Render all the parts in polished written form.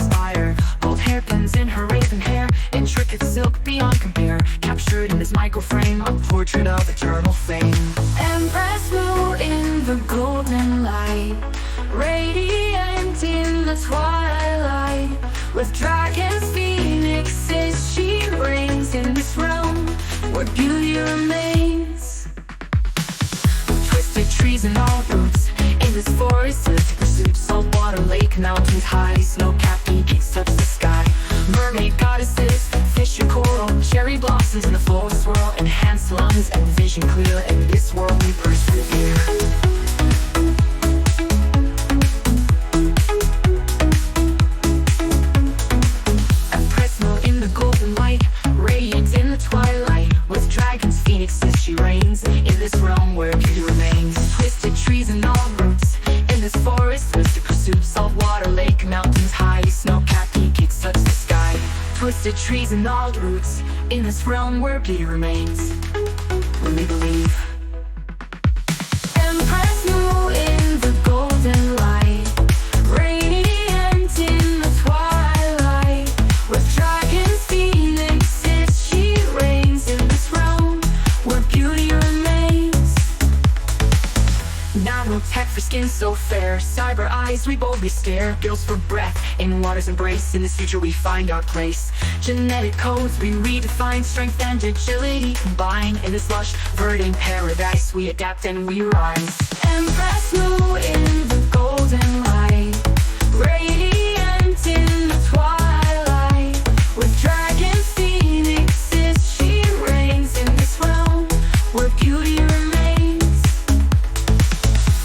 inspire. Gold hairpins in her raven hair, intricate silk beyond compare, captured in this microframe, a portrait of eternal fame. Empress Mu in the golden light, radiant in the twilight. With dragons, phoenixes, she reigns in this realm where beauty remains. Twisted trees and all roots in this forest, to pursuit. Saltwater, lake, mountains high, snow-capped peaks touch the sky. Mermaid goddesses, fish and coral, cherry blossoms in the flow swirl. Enhanced lungs and vision clear, in this world we persevere. Empress Mu in the golden light, radiant in the twilight. With dragons, phoenixes, she reigns in this realm where beauty remains. Twisted trees and all roots in this forest, twisted pursuit. Saltwater, lake, mountains high, snow-capped peaks touch the sky. Twisted trees and all roots in this realm where beauty remains. When we believe. Empress Mu in the golden light, radiant in the twilight. With dragons, phoenixes, she reigns in this realm where beauty remains. Nanotech for skin so fair, cyber eyes we boldly stare. Gills for breath in water's embrace, in this future we find our place. Genetic codes we redefine, strength and agility combine. In this lush, verdant paradise we adapt and we rise. Empress Mu in the golden light, radiant in the twilight. With dragons, phoenixes, she reigns in this realm where beauty remains.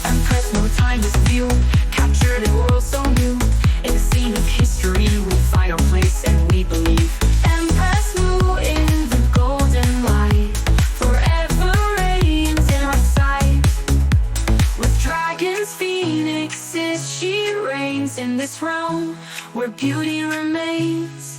Empress Mu, timeless view, captured in world so new. In the scene of history we find our place and we believe. Empress Mu in the golden light, forever radiant in our sight. With dragons, phoenixes, she reigns in this realm where beauty remains.